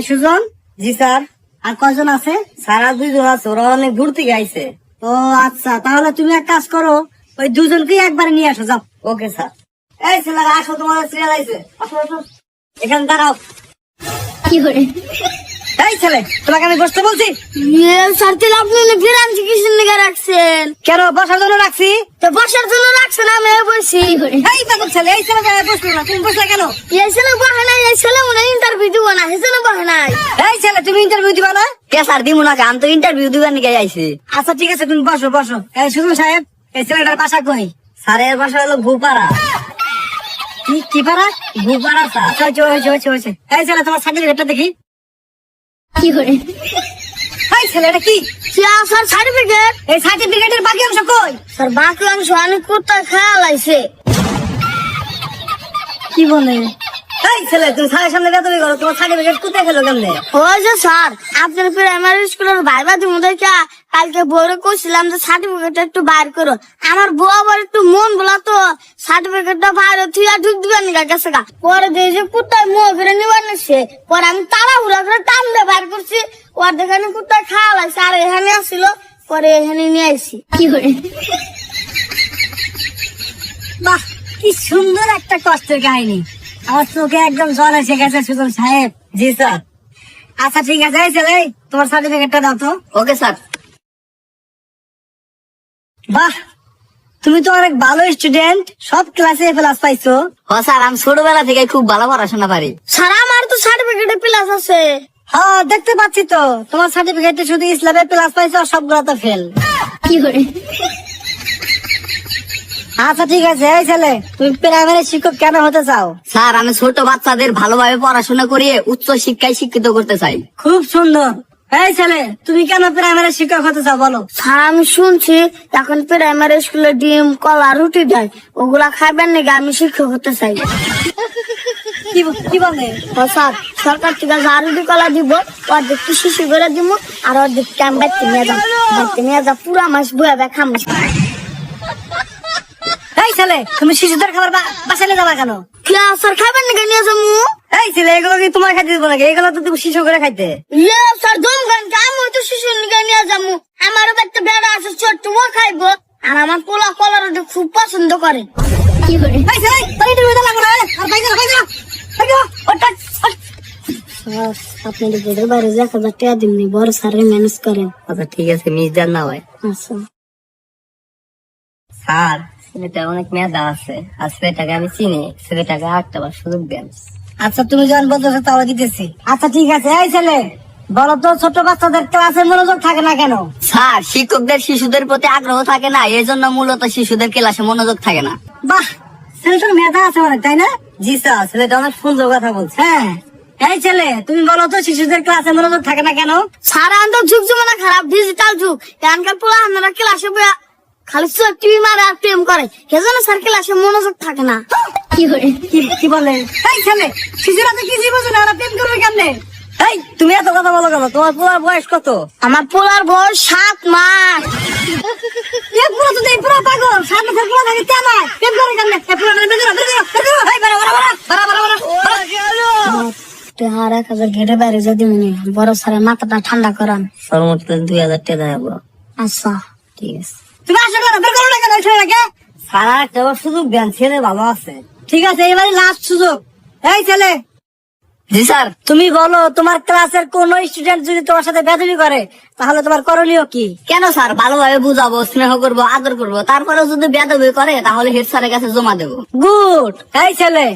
সুজন। জি sir. আর কয়জন আছে? Sir আর 2 জন আছে, ওরা অনেক দূর থেকে আইছে। ও আচ্ছা, তাহলে তুমি এক কাজ করো, ওই দুজনকেই একবারে নিয়ে আসো, যাও। Okay sir. এই ছেলেরা আসো, তোমাদের সিরিয়াল আইছে। আসো আসো, এখানে দাঁড়াও। কি করে এই ছেলে, তোমাকে আমি বসতে বলছি। স্যার তাহলে আপনি গ্রাম চিকিৎসা লেগে রাখছেন? কেন বসার জন্য রাখছি? তো বসার জন্য রাখছেন, আমি বসি। এই পাগল ছেলে, এই ছেলে বসলো না, তুমি বসলে কেন? এই ছেলে বসে নাই, এই ছেলে মনে ইন্টারভিউ দিব না, এই ছেলে বসে নাই। এই ছেলে, তুমি ইন্টারভিউ দিবা না? কে স্যার দিব না, আমি তো ইন্টারভিউ দিবার নিকে আইছি। আচ্ছা ঠিক আছে, তুমি বসো বসো। এই সুজন সাহেব, এই ছেলেটার বাসা কই? স্যারের বাসা হলো ভূপাড়া। কি পারা? ভূপাড়া স্যার। হয়েছে। এই ছেলে, তোমার সার্টিফিকেটটা দেখি। কি করে এই ছেলেটা কি? Sir certificate? এই সার্টিফিকেটের বাকি অংশ কই? স্যার বাকি অংশ অনেক কোথায় খেয়াল আইছে। কি বলে? এই ছেলে, তুমি স্যারের সামনে বেতবি করো, তোমার সার্টিফিকেট কোথায় খেলো কেমনে? ওই যে স্যার, আপনার প্রাইমারি স্কুলের ভাইবা তুমি কালকে বউরে কইছিলাম যে সার্টিফিকেট একটু বাইর করো। আমার বউ আবার একটু মন বলা তো সার্টিফিকেটটা বাইরে থুয়া ঢুক দিবেন গেছে গা। পরে দিয়ে যে কোথায় মুখ ফিরে নিবার নিচ্ছে, পরে আমি তাড়াহুড়া করে টান দিয়ে বাইর করছি, ওর দেখানে কোথায় খাওয়া লাগছে, আর এখানে আসছিল, পরে এখানে নিয়ে আসি। কি করে বাহ, কি সুন্দর একটা কষ্টের কাহিনী। আমার চোখে একদম জল এসে গেছে সুজন সাহেব। জি স্যার। আচ্ছা ঠিক আছে, এই ছেলে তোমার সার্টিফিকেটটা দাও তো। Okay sir. বাহ, তুমি তো অনেক ভালো স্টুডেন্ট, সব ক্লাসে প্লাস পাইছো। ও স্যার, আমি ছোটবেলা থেকে খুব ভালো পড়াশোনা পারি। স্যার আমার তো সার্টিফিকেটে প্লাস আছে। হ্যাঁ দেখতে পাচ্ছি তো, তোমার সার্টিফিকেটে শুধু ইসলামে প্লাস পাইছো, আর সবগুলো তো ফেল। কি করে আচ্ছা ঠিক আছে, এই ছেলে তুমি প্রাইমারি শিক্ষক কেন হতে চাও? স্যার, আমি ছোট বাচ্চাদের ভালোভাবে পড়াশোনা করিয়ে উচ্চ শিক্ষায় শিক্ষিত করতে চাই। খুব সুন্দর। এই ছেলে, তুমি কেন প্রাইমারি শিক্ষক হতে চাও বলো? স্যার আমি শুনছি এখন প্রাইমারি স্কুলে ডিম কলা রুটি দেয়, ওগুলা খাইবেন নাকি, আমি শিক্ষক হতে চাই। কি বলে? ও স্যার, সরকার থেকে যা রুটি কলা দিব, অর্ধেকটি শিশু করে দিব, আর অর্ধেকটি আমি বাড়িতে নিয়ে যা পুরা মাস বয়ে খাম। এই ছেলে, তুমি শিশুদের খাবার বাসায় নিয়ে যাবা কেন? স্যার খাইবেন নাকি, নিয়ে যাবো। এই ছেলে, এগুলো কি তোমার খাইতে দিব নাকি? এগুলো তো তুমি শিশু করে খাইতে। স্যার দম করেন, আমি তো শিশু নিয়ে যাবো, আমারও একটা বেড়া আছে ছোট্ট, ও খাইবো, আর আমার পোলা কলা রুটি খুব পছন্দ করে। কি করে এই ছেলে, তোর ইন্টারভিউ লাগবে না, আর বাইরে আপনি বোর্ডের বাইরে 1,000 টাকা দিননি, বড় স্যারের ম্যানেজ করেন। আচ্ছা ঠিক আছে, মিস দেন না হয়। আচ্ছা স্যার, ছেলেটা অনেক মেধা আছে, আর ছেলেটাকে আমি চিনি, ছেলেটাকে আরেকটা বার সুযোগ দেন। আচ্ছা তুমি যখন বলতেছো তাহলে দিতেছি। আচ্ছা ঠিক আছে, এই ছেলে বলো তো, ছোট বাচ্চাদের ক্লাসে মনোযোগ থাকে না কেন? স্যার, শিক্ষকদের শিশুদের প্রতি আগ্রহ থাকে না, এই জন্য মূলত শিশুদের ক্লাসে মনোযোগ থাকে না। বাহ, ছেলেটার মেধা আছে অনেক, তাই না? জি স্যার, ছেলেটা অনেক সুন্দর কথা বলছে। হ্যাঁ, এই ছেলে তুমি বলো তো, শিশুদের ক্লাসে মনোযোগ থাকে না কেন? স্যার আনতো যুগ জমানা খারাপ, ডিজিটাল যুগ, এখানকার পোলা আপনারা ক্লাসে বইয়া খালি টিভি মারে আর প্রেম করে, সেজন্য স্যার ক্লাসে মনোযোগ থাকে না। কি করে কি বলে? এই ছেলে, শিশুরা তো কিছুই বোঝে না, ওরা প্রেম করবে কেমনে? এই, তুমি এত কথা বলো কেন? তোমার পোলার বয়স কত? আমার পোলার বয়স 7 মাস। পুরো তো এই পুরো পাগল, সামনে থেকে পুরো থাকে কেন? প্রেম করে কেমনে? পুরো আর 1,000 ঘেটে বাইরে যদি মনে বড় স্যারের মাথাটা ঠান্ডা করান। সর্বোচ্চ 2,000 টাকা দেবো। আচ্ছা ঠিক আছে। তুমি আসো কেন? বের করো না কেন ছেলেটাকে? স্যার একটা বার সুযোগ দেন, ছেলে ভালো আছে। ঠিক আছে, এবারে লাস্ট সুযোগ। এই ছেলে, জি স্যার। তুমি বলো, তোমার ক্লাসের কোন স্টুডেন্ট যদি তোমার সাথে বেদবি করে, তাহলে তোমার করণীয় কি? কেন স্যার, ভালোভাবে বুঝাবো, স্নেহ করবো, আদর করবো, তারপরে যদি বেয়াদবি করে তাহলে হেড স্যারের কাছে জমা দেবো। গুড। এই ছেলে,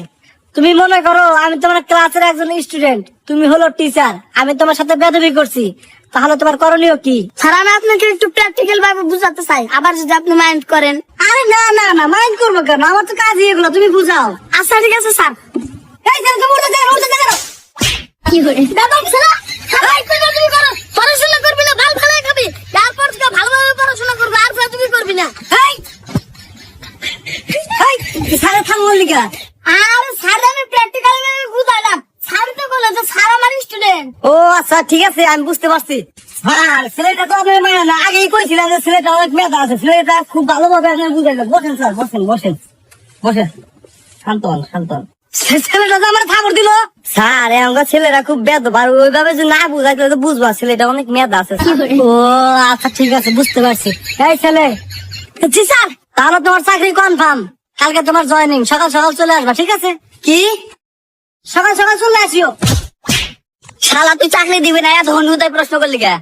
তুমি মনে করো আমি তোমার ক্লাসের একজন স্টুডেন্ট, তুমি হলো টিচার, আমি তোমার সাথে বেদবি করছি, তাহলে তোমার করণীয় কি? স্যার আমি আপনাকে একটু প্র্যাকটিক্যাল ভাবে বুঝাতে চাই, আবার যদি আপনি মাইন্ড করেন। আরে না না না, মাইন্ড করবো কেন? আমার তো কাজই এগুলো, তুমি বুঝাও। আচ্ছা ঠিক আছে স্যার। এই ছেলে, তুমি উঠে যাও। কি করে দাদা ছেলে, তুমি করো পড়াশোনা করবি না, ভালো ভালো খাবি, তারপর থেকে ভালোভাবে পড়াশোনা করবি, আর তুমি করবি না। স্যার থামো লিখা। আর স্যার আমি প্র্যাকটিক্যাল ভাবে বুঝাইলাম, স্যার তো বলে যে স্যার আমার স্টুডেন্ট। ও আচ্ছা ঠিক আছে, আমি বুঝতে পারছি। স্যার, ছেলেটা তো আপনার মানে না, আগেই কইছিলেন যে ছেলেটা অনেক মেধা আছে, ছেলেটা খুব ভালোভাবে আপনি বুঝাইলেন। বসেন স্যার, বসেন বসেন বসেন, শান্ত হন শান্ত হন। ছেলেটা যে আমার থাপড় দিল। স্যার এখনকার ছেলেরা খুব বেদ আর ওইভাবে যে না বুঝাইতে তো বুঝবা ছেলেটা অনেক মেধা আছে স্যার। ও আচ্ছা ঠিক আছে, বুঝতে পারছি। এই ছেলে, জি স্যার, তাহলে তোমার চাকরি কনফার্ম। কালকে তোমার জয়েনিং, সকাল সকাল চলে আসবা, ঠিক আছে? কি সকাল সকাল চলে আসিও। শালা তুই চাকরি দিবি না এতক্ষণ উদয় প্রশ্ন করলি কে?